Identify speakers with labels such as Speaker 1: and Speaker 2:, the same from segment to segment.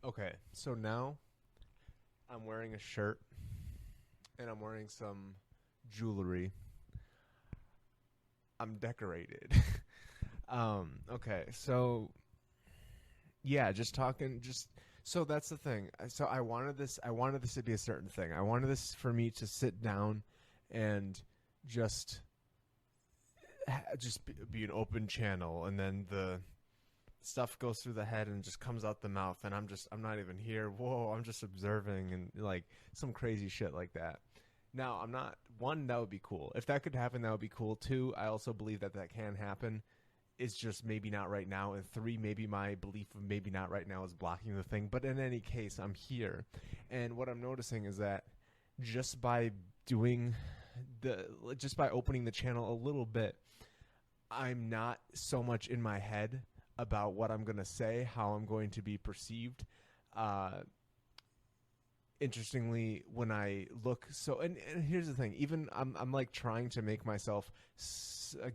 Speaker 1: Okay, so now I'm wearing a shirt and I'm wearing some jewelry. I'm decorated. Okay, so yeah, just talking just so that's the thing. So I wanted this to be a certain thing. I wanted this for me to sit down and just just be an open channel, and then the stuff goes through the head and just comes out the mouth, and I'm not even here. Whoa, I'm just observing, and like some crazy shit like that. Now, I'm not one, that would be cool. If that could happen, that would be cool. Two, I also believe that that can happen. It's just maybe not right now. And three, maybe my belief of maybe not right now is blocking the thing. But in any case, I'm here. And what I'm noticing is that just by doing just by opening the channel a little bit, I'm not so much in my head about what I'm going to say, how I'm going to be perceived. Uh, Interestingly, when I look, and here's the thing, even I'm like trying to make myself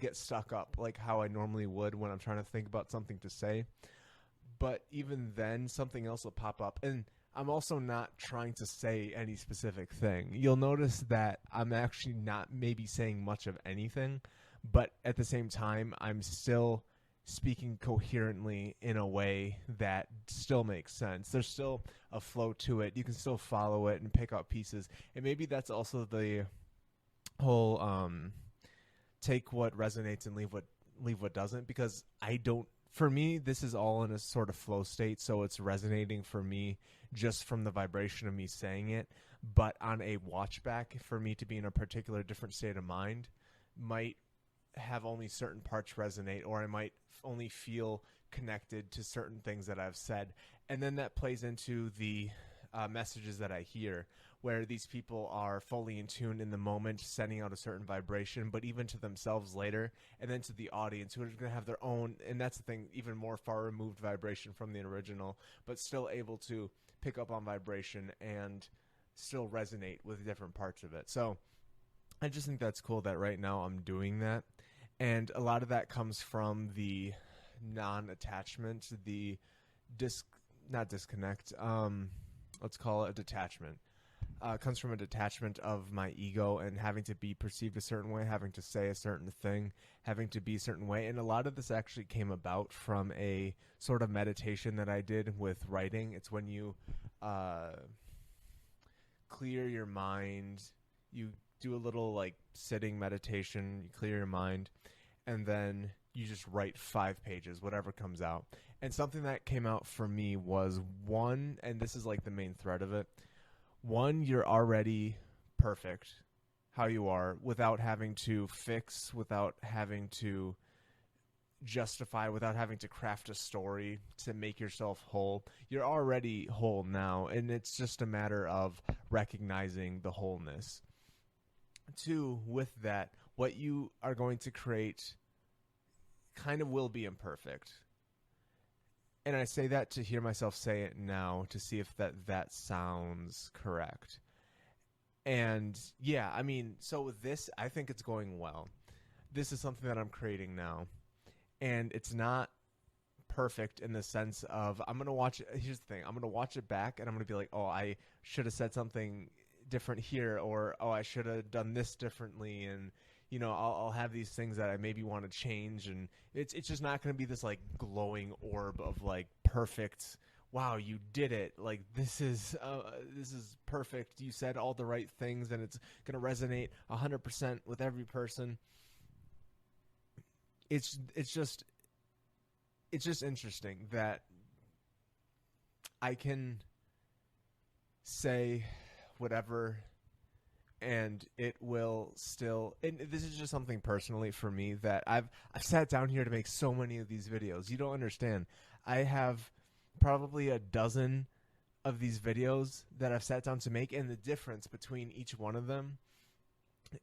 Speaker 1: get stuck up like how I normally would when I'm trying to think about something to say. But even then, something else will pop up. And I'm also not trying to say any specific thing. You'll notice that I'm actually not maybe saying much of anything, but at the same time, I'm still speaking coherently in a way that still makes sense. There's still a flow to it. You can still follow it and pick up pieces. And maybe that's also the whole take what resonates and leave what doesn't, because I don't, for me this is all in a sort of flow state, so it's resonating for me just from the vibration of me saying it. But on a watch back, for me to be in a particular different state of mind might have only certain parts resonate, or I might only feel connected to certain things that I've said. And then that plays into the messages that I hear, where these people are fully in tune in the moment, sending out a certain vibration, but even to themselves later, and then to the audience who are going to have their own, and that's the thing, even more far removed vibration from the original, but still able to pick up on vibration and still resonate with different parts of it. So I just think that's cool that right now I'm doing that. And a lot of that comes from the non-attachment, the dis not disconnect, let's call it a detachment. Comes from a detachment of my ego and having to be perceived a certain way, having to say a certain thing, having to be a certain way. And a lot of this actually came about from a sort of meditation that I did with writing. It's when you uh, clear your mind, you do a little like sitting meditation, you clear your mind, and then you just write 5 pages, whatever comes out. And something that came out for me was one, and this is like the main thread of it. One, you're already perfect how you are, without having to fix, without having to justify, without having to craft a story to make yourself whole. You're already whole now, and it's just a matter of recognizing the wholeness. Two, with that, what you are going to create kind of will be imperfect. And I say that to hear myself say it now to see if that sounds correct. And yeah, I mean, so with this, I think it's going well. This is something that I'm creating now, and it's not perfect in the sense of I'm gonna watch it. Here's the thing: I'm gonna watch it back, and I'm gonna be like, oh, I should have said something different here, or oh, I should have done this differently, and I'll have these things that I maybe want to change, and it's just not gonna be this like glowing orb of like perfect. Wow, you did it! Like this is perfect. You said all the right things, and it's gonna resonate 100% with every person. It's just interesting that I can say whatever, and it will still, and this is just something personally for me that I've sat down here to make so many of these videos. You don't understand. I have probably a dozen of these videos that I've sat down to make, and the difference between each one of them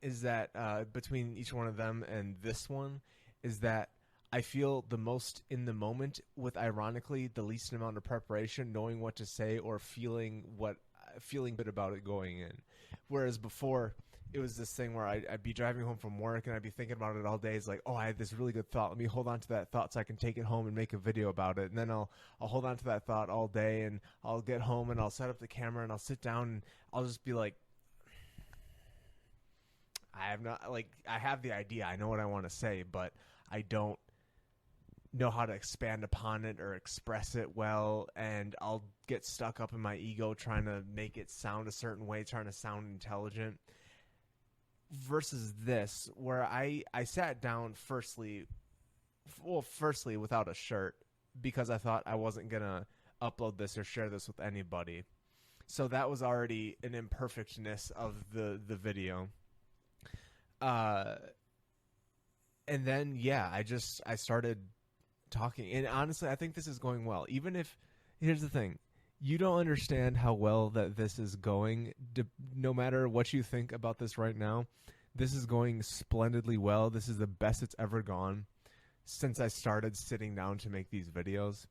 Speaker 1: is that between each one of them and this one is that I feel the most in the moment with ironically the least amount of preparation, knowing what to say or feeling good about it going in. Whereas before, it was this thing where I'd be driving home from work and I'd be thinking about it all day. It's like, oh, I had this really good thought. Let me hold on to that thought so I can take it home and make a video about it. And then I'll hold on to that thought all day, and I'll get home and I'll set up the camera and I'll sit down and I'll just be like, I have the idea. I know what I want to say, but I don't know how to expand upon it or express it well, and I'll get stuck up in my ego trying to make it sound a certain way, trying to sound intelligent. Versus this, where I sat down firstly without a shirt, because I thought I wasn't gonna upload this or share this with anybody. So that was already an imperfectness of the video. And then I started talking, and honestly, I think this is going well. Even if, here's the thing, you don't understand how well that this is going. No matter what you think about this right now, this is going splendidly well. This is the best it's ever gone since I started sitting down to make these videos.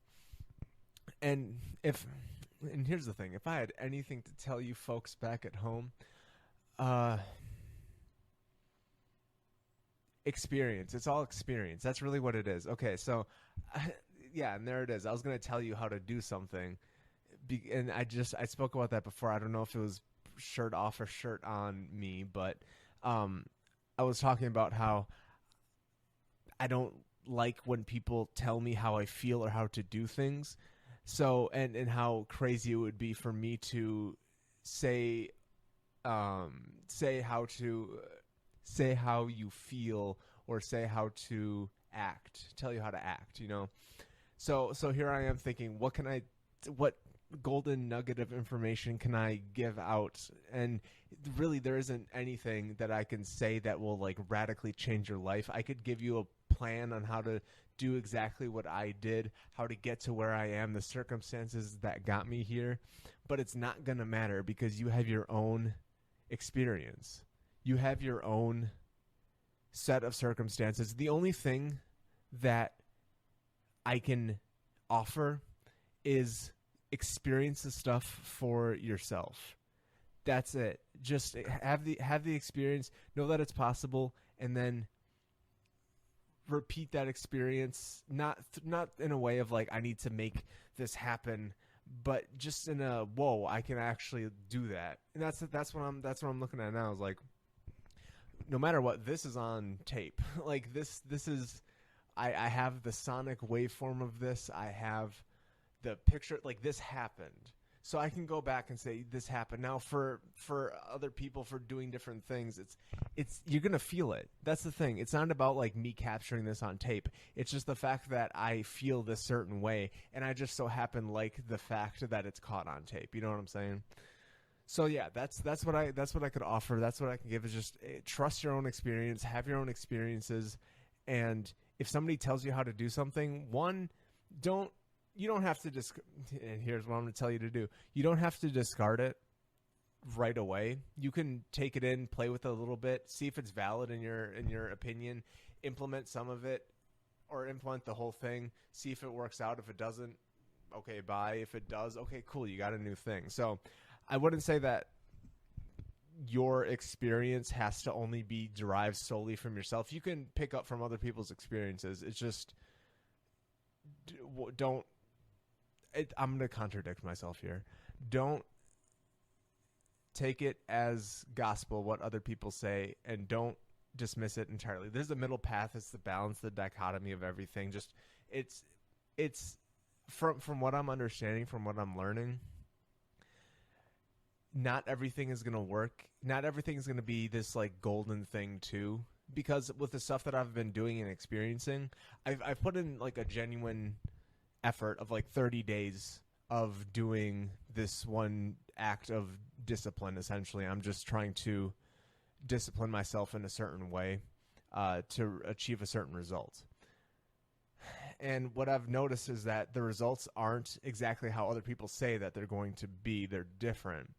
Speaker 1: And here's the thing, if I had anything to tell you folks back at home, experience. It's all experience. That's really what it is. Okay, so and there it is. I was going to tell you how to do something, and I spoke about that before. I don't know if it was shirt off or shirt on me, but I was talking about how I don't like when people tell me how I feel or how to do things. So, and how crazy it would be for me to say how you feel, or say how to act, tell you how to act, you know? So here I am thinking, what golden nugget of information can I give out? And really, there isn't anything that I can say that will like radically change your life. I could give you a plan on how to do exactly what I did, how to get to where I am, the circumstances that got me here, but it's not going to matter because you have your own experience. You have your own set of circumstances. The only thing that I can offer is experience the stuff for yourself. That's it. Just have the experience, know that it's possible, and then repeat that experience. Not in a way of like, I need to make this happen, but just in a, whoa, I can actually do that. And that's what I'm looking at now, is like, no matter what, this is on tape. Like this is, I have the sonic waveform of this. I have the picture, like this happened. So I can go back and say this happened. Now for other people, for doing different things, it's you're going to feel it. That's the thing. It's not about like me capturing this on tape. It's just the fact that I feel this certain way, and I just so happen like the fact that it's caught on tape. You know what I'm saying? So yeah, that's what I could offer. That's what I can give, is just trust your own experience, have your own experiences, and if somebody tells you how to do something, you don't have to and here's what I'm going to tell you to do. You don't have to discard it right away. You can take it in, play with it a little bit, see if it's valid in your opinion, implement some of it, or implement the whole thing, see if it works out. If it doesn't, okay, bye. If it does, okay, cool, you got a new thing. So I wouldn't say that your experience has to only be derived solely from yourself. You can pick up from other people's experiences. It's just I'm going to contradict myself here. Don't take it as gospel what other people say, and don't dismiss it entirely. There's a middle path. It's the balance, the dichotomy of everything. Just it's from what I'm understanding, from what I'm learning, not everything is going to work. Not everything is going to be this like golden thing too, because with the stuff that I've been doing and experiencing, I've put in like a genuine effort of like 30 days of doing this one act of discipline. Essentially, I'm just trying to discipline myself in a certain way to achieve a certain result. And what I've noticed is that the results aren't exactly how other people say that they're going to be. They're different.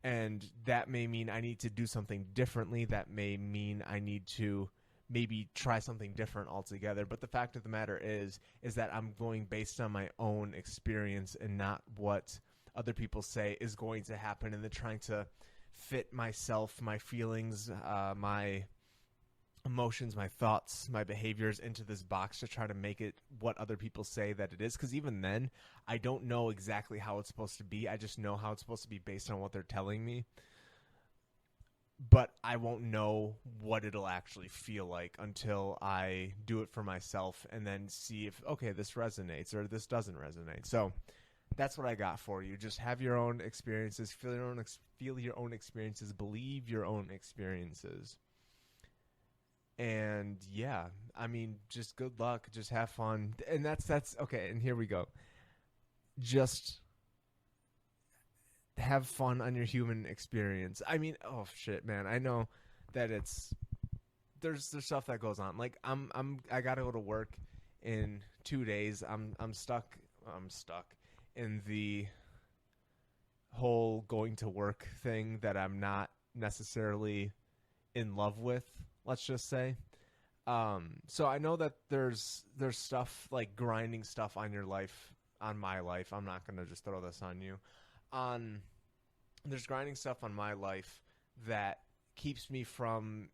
Speaker 1: And that may mean I need to do something differently. That may mean I need to maybe try something different altogether. But the fact of the matter is that I'm going based on my own experience and not what other people say is going to happen. And they're trying to fit myself, my feelings, my emotions, my thoughts, my behaviors into this box to try to make it what other people say that it is. Because even then, I don't know exactly how it's supposed to be. I just know how it's supposed to be based on what they're telling me. But I won't know what it'll actually feel like until I do it for myself and then see if, okay, this resonates or this doesn't resonate. So that's what I got for you. Just have your own experiences, feel your own experiences, believe your own experiences. And yeah, I mean, just good luck, just have fun. And that's okay, and here we go. Just have fun on your human experience. I mean, oh shit, man. I know that there's stuff that goes on. Like I got to go to work in 2 days. I'm stuck in the whole going to work thing that I'm not necessarily in love with, let's just say. So I know that there's stuff like grinding stuff on your life, on my life. I'm not going to just throw this on you. There's grinding stuff on my life that keeps me from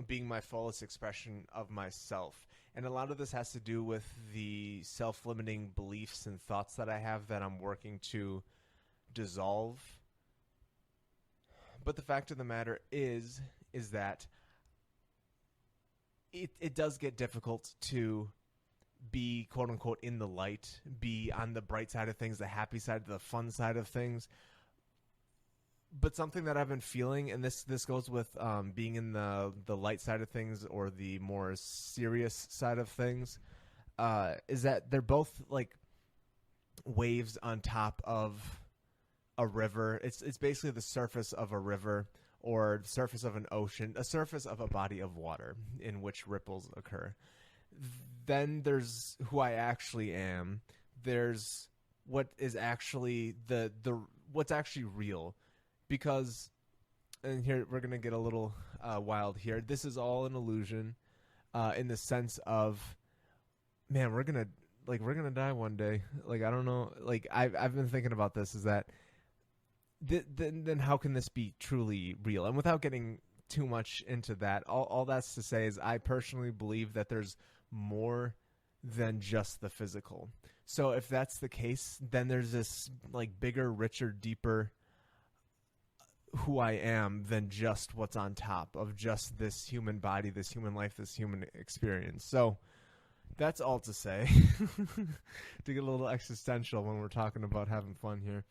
Speaker 1: being my fullest expression of myself. And a lot of this has to do with the self-limiting beliefs and thoughts that I have that I'm working to dissolve. But the fact of the matter is that it does get difficult to be quote unquote in the light, be on the bright side of things, the happy side, the fun side of things. But something that I've been feeling, and this goes with being in the light side of things or the more serious side of things, is that they're both like waves on top of a river. It's basically the surface of a river or the surface of an ocean, a surface of a body of water in which ripples occur. Then there's who I actually am. There's what is actually the what's actually real. Because, and here we're going to get a little wild here. This is all an illusion in the sense of, man, we're going to die one day. Like, I don't know. Like, I've been thinking about this, is that then how can this be truly real? And without getting too much into that, all that's to say is I personally believe that there's more than just the physical. So if that's the case, then there's this like bigger, richer, deeper who I am than just what's on top of just this human body, this human life, this human experience. So that's all to say to get a little existential when we're talking about having fun here.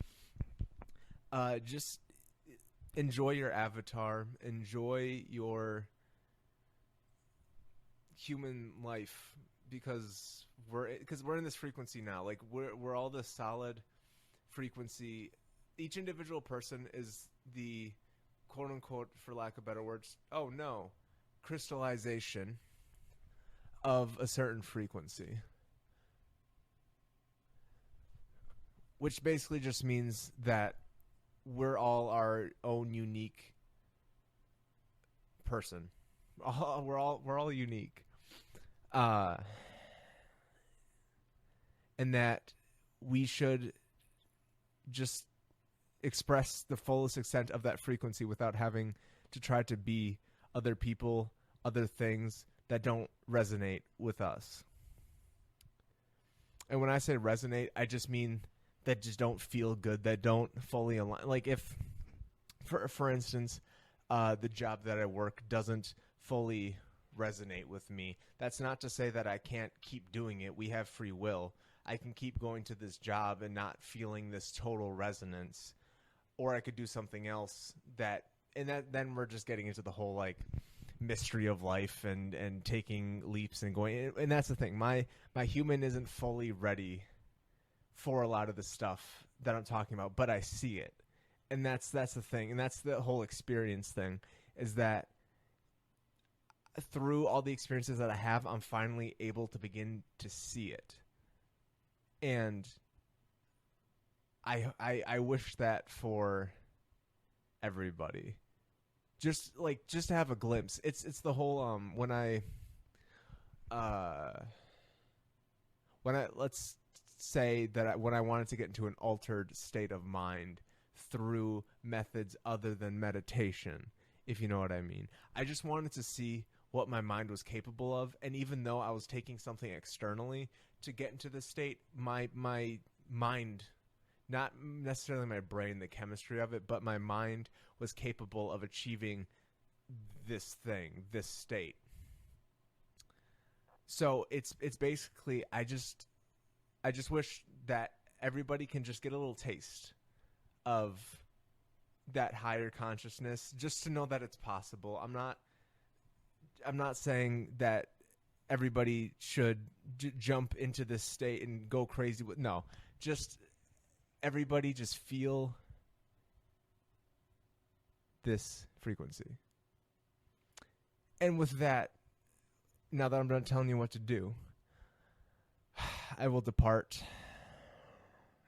Speaker 1: Just enjoy your avatar, enjoy your human life, because we're in this frequency now. Like we're all this solid frequency. Each individual person is the quote unquote, for lack of better words, crystallization of a certain frequency. Which basically just means that we're all our own unique person. We're all unique. And that we should just express the fullest extent of that frequency without having to try to be other people, other things that don't resonate with us. And when I say resonate, I just mean that just don't feel good, that don't fully align. Like if, for instance, the job that I work doesn't fully resonate with me, that's not to say that I can't keep doing it. We have free will. I can keep going to this job and not feeling this total resonance. Or I could do something else then we're just getting into the whole like mystery of life and taking leaps and going. And that's the thing. My human isn't fully ready for a lot of the stuff that I'm talking about, but I see it. And that's the thing. And that's the whole experience thing, is that through all the experiences that I have, I'm finally able to begin to see it. And I wish that for everybody. Just to have a glimpse. It's the whole let's say that when I wanted to get into an altered state of mind through methods other than meditation, if you know what I mean. I just wanted to see what my mind was capable of, and even though I was taking something externally to get into this state, my mind, not necessarily my brain, the chemistry of it, but my mind was capable of achieving this thing, this state. So it's basically, I just wish that everybody can just get a little taste of that higher consciousness, just to know that it's possible. I'm not saying that everybody should jump into this state and go crazy with, no, just everybody just feel this frequency. And with that, now that I'm done telling you what to do, I will depart.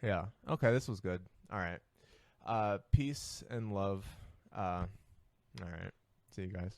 Speaker 1: Yeah. Okay, this was good. All right. Peace and love. All right. See you guys.